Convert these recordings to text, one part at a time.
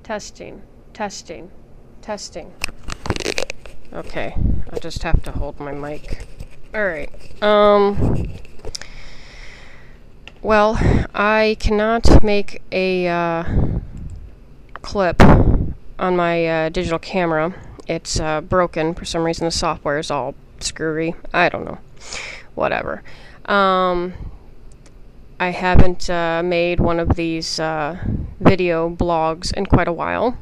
Testing. Testing. Testing. Okay, I just have to hold my mic. Alright, well, I cannot make a, clip on my, digital camera. It's, broken. For some reason the software is all screwy. I don't know. Whatever. I haven't, made one of these, video blogs in quite a while.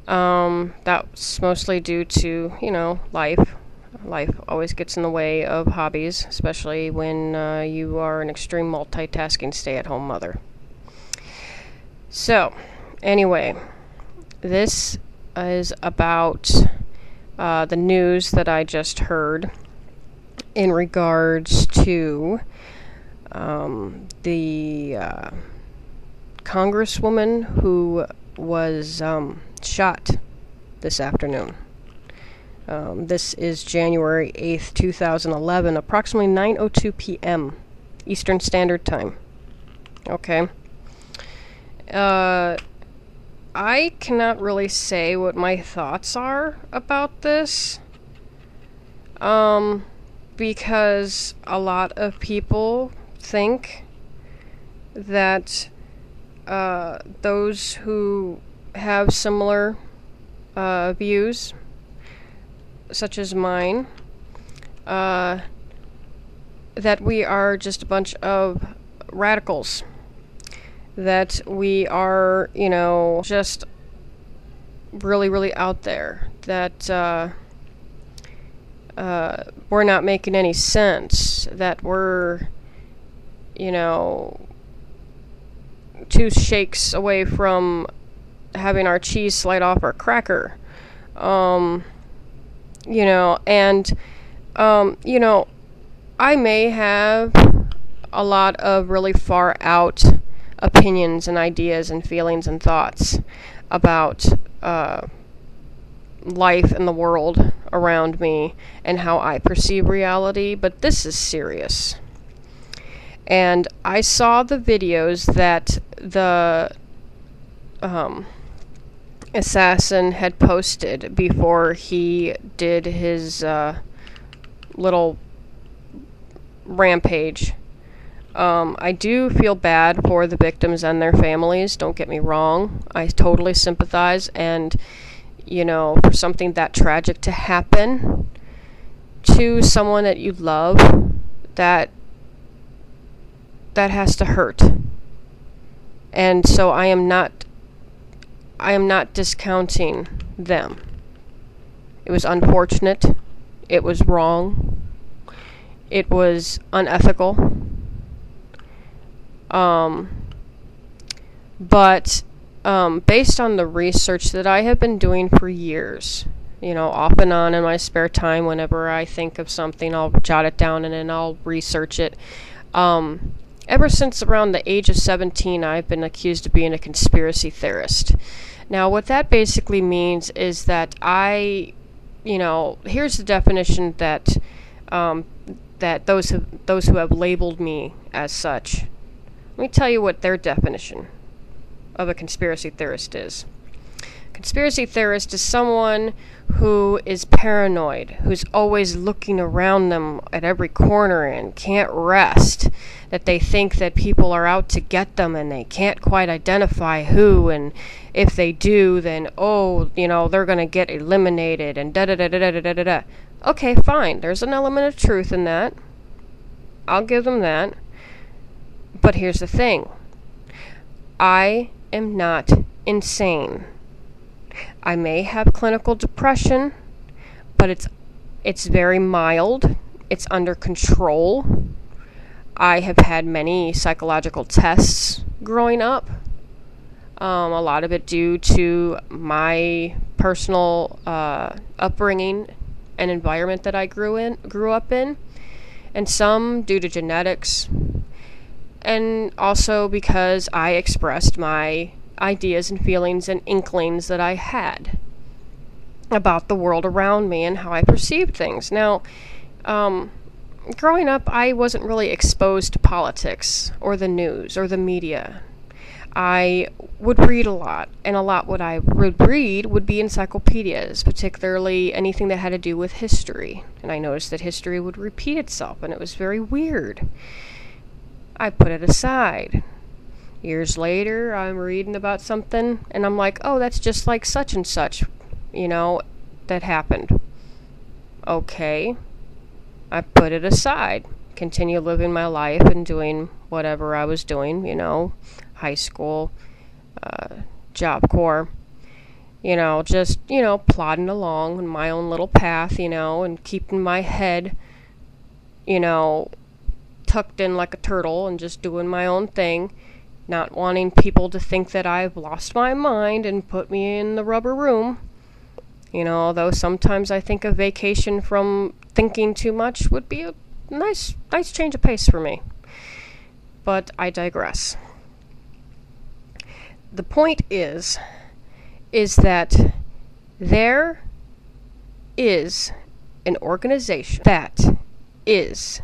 That's mostly due to, life. Life always gets in the way of hobbies, especially when you are an extreme multitasking stay-at-home mother. So, anyway, this is about the news that I just heard in regards to the congresswoman who was shot this afternoon. This is January 8th, 2011, approximately 9:02 p.m. Eastern Standard Time. Okay. I cannot really say what my thoughts are about this. Because a lot of people think that those who have similar views, such as mine, that we are just a bunch of radicals. That we are, just really, really out there. That we're not making any sense. That we're, two shakes away from having our cheese slide off our cracker. I may have a lot of really far out opinions and ideas and feelings and thoughts about life and the world around me and how I perceive reality, but this is serious. And I saw the videos that the assassin had posted before he did his little rampage. I do feel bad for the victims and their families, don't get me wrong. I totally sympathize, and for something that tragic to happen to someone that you love, that has to hurt. And so I am not discounting them. It was unfortunate. It was wrong. It was unethical. But based on the research that I have been doing for years, off and on in my spare time, whenever I think of something, I'll jot it down and then I'll research it. Ever since around the age of 17, I've been accused of being a conspiracy theorist. Now, what that basically means is that here's the definition that those who have labeled me as such. Let me tell you what their definition of a conspiracy theorist is. Conspiracy theorist is someone who is paranoid, who's always looking around them at every corner and can't rest, that they think that people are out to get them and they can't quite identify who, and if they do, then, they're going to get eliminated, and da-da-da-da-da-da-da-da. Okay, fine, there's an element of truth in that. I'll give them that. But here's the thing. I am not insane. I may have clinical depression, but it's very mild. It's under control. I have had many psychological tests growing up. A lot of it due to my personal upbringing and environment that I grew up in, and some due to genetics, and also because I expressed my ideas and feelings and inklings that I had about the world around me and how I perceived things. Now, growing up, I wasn't really exposed to politics or the news or the media. I would read a lot, and a lot what I would read would be encyclopedias, particularly anything that had to do with history. And I noticed that history would repeat itself, and it was very weird. I put it aside. Years later, I'm reading about something, and I'm like, oh, that's just like such and such, that happened. Okay. I put it aside. Continue living my life and doing whatever I was doing, high school, Job Corps, just, plodding along in my own little path, and keeping my head, tucked in like a turtle and just doing my own thing, not wanting people to think that I've lost my mind and put me in the rubber room. Although sometimes I think a vacation from thinking too much would be a nice change of pace for me. But I digress. The point is that there is an organization that is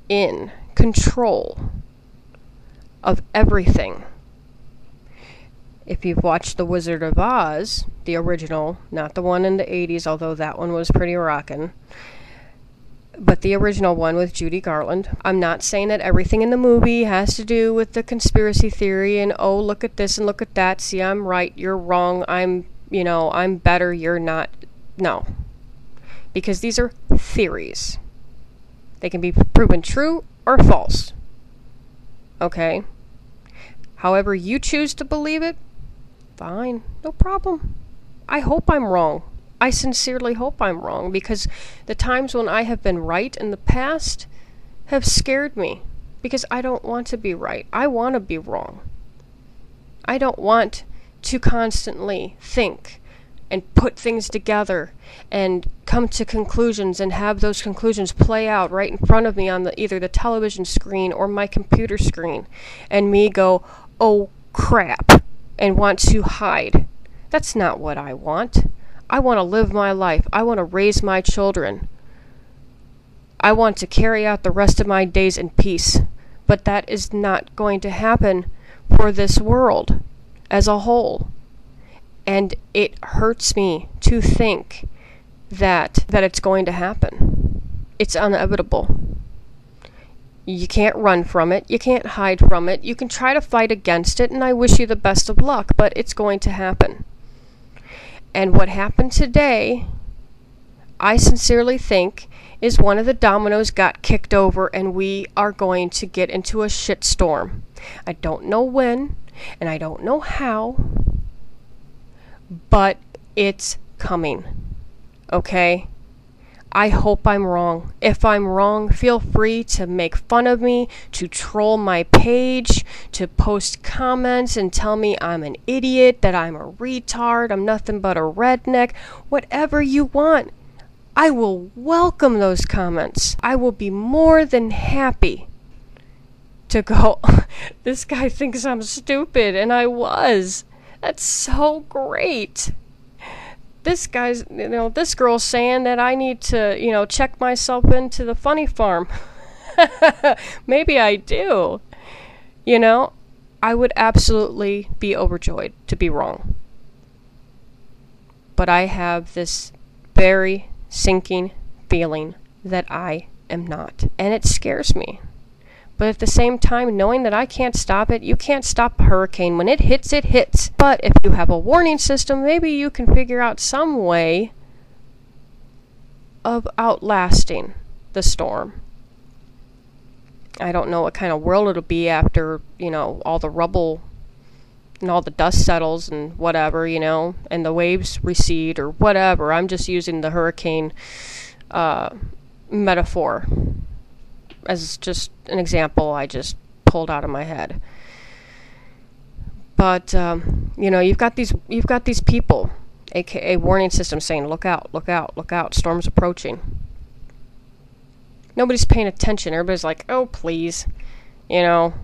in control of everything. If you've watched The Wizard of Oz, the original, not the one in the 80s, although that one was pretty rockin', but the original one with Judy Garland. I'm not saying that everything in the movie has to do with the conspiracy theory and, oh, look at this and look at that. See, I'm right, you're wrong. I'm better, you're not. No. Because these are theories. They can be proven true or false. Okay? However you choose to believe it, fine, no problem. I hope I'm wrong. I sincerely hope I'm wrong, because the times when I have been right in the past have scared me, because I don't want to be right. I want to be wrong. I don't want to constantly think and put things together and come to conclusions and have those conclusions play out right in front of me on either the television screen or my computer screen, and me go, oh crap, and want to hide. That's not what I want. I want to live my life. I want to raise my children. I want to carry out the rest of my days in peace. But that is not going to happen for this world as a whole. And it hurts me to think that it's going to happen. It's inevitable. You can't run from it. You can't hide from it. You can try to fight against it, and I wish you the best of luck, but it's going to happen. And what happened today, I sincerely think, is one of the dominoes got kicked over, and we are going to get into a shitstorm. I don't know when, and I don't know how, but it's coming. Okay? I hope I'm wrong. If I'm wrong, feel free to make fun of me, to troll my page, to post comments and tell me I'm an idiot, that I'm a retard, I'm nothing but a redneck, whatever you want. I will welcome those comments. I will be more than happy to go, this guy thinks I'm stupid, and I was. That's so great. This girl's saying that I need to, check myself into the funny farm. Maybe I do. I would absolutely be overjoyed to be wrong. But I have this very sinking feeling that I am not. And it scares me. But at the same time, knowing that I can't stop it, you can't stop a hurricane. When it hits, it hits. But if you have a warning system, maybe you can figure out some way of outlasting the storm. I don't know what kind of world it'll be after, all the rubble and all the dust settles and whatever, and the waves recede or whatever. I'm just using the hurricane metaphor as just an example I just pulled out of my head. But you've got these people, aka warning system, saying look out, look out, look out, storm's approaching. Nobody's paying attention. Everybody's like, oh please, it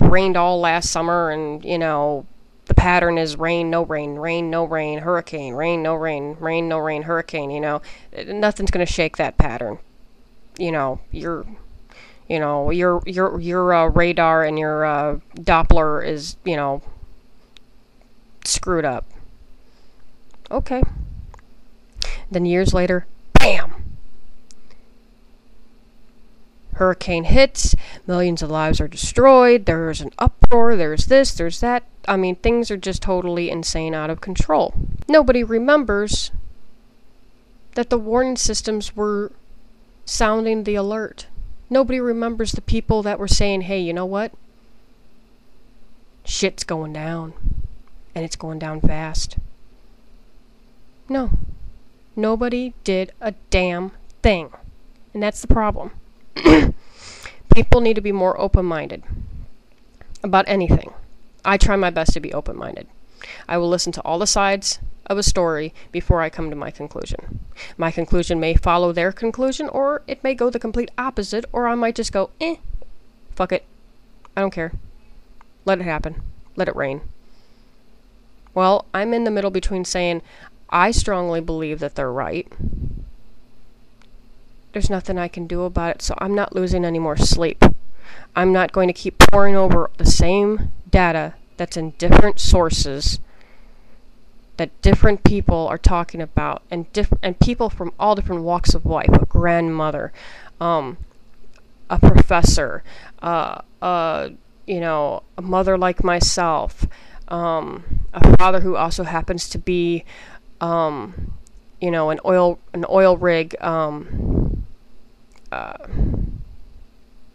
rained all last summer, and the pattern is rain, no rain, rain, no rain, hurricane, rain, no rain, rain, no rain, hurricane. Nothing's gonna shake that pattern. You're You know, your radar and your Doppler is, you know, screwed up. Okay. Then years later, bam! Hurricane hits, millions of lives are destroyed, there's an uproar, there's this, there's that. I mean, things are just totally insane, out of control. Nobody remembers that the warning systems were sounding the alert. Nobody remembers the people that were saying, hey, you know what? Shit's going down. And it's going down fast. No. Nobody did a damn thing. And that's the problem. People need to be more open-minded about anything. I try my best to be open-minded. I will listen to all the sides of a story before I come to my conclusion. My conclusion may follow their conclusion, or it may go the complete opposite, or I might just go, fuck it. I don't care. Let it happen. Let it rain. Well, I'm in the middle between saying, I strongly believe that they're right. There's nothing I can do about it, so I'm not losing any more sleep. I'm not going to keep poring over the same data that's in different sources that different people are talking about, and people from all different walks of life, a grandmother, a professor, you know, a mother like myself, a father who also happens to be, you know, an oil rig,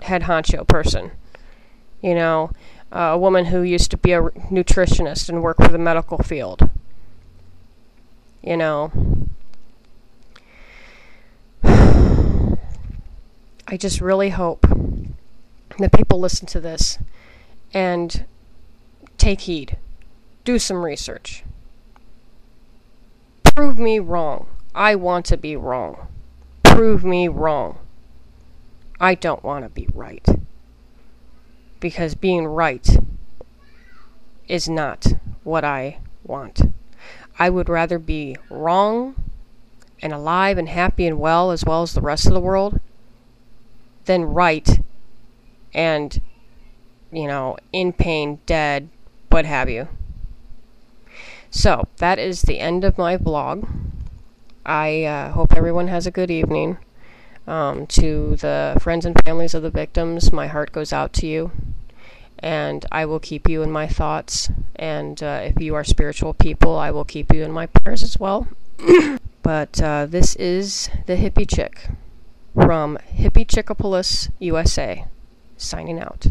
head honcho person, you know, a woman who used to be a nutritionist and work for the medical field, you know. I just really hope that people listen to this and take heed, do some research, prove me wrong. I want to be wrong. Prove me wrong. I don't want to be right. Because being right is not what I want. I would rather be wrong and alive and happy and well as the rest of the world than right and, you know, in pain, dead, what have you. So, that is the end of my vlog. I hope everyone has a good evening. To the friends and families of the victims, my heart goes out to you. And I will keep you in my thoughts. And if you are spiritual people, I will keep you in my prayers as well. But this is the Hippie Chick from Hippie Chickopolis, USA, signing out.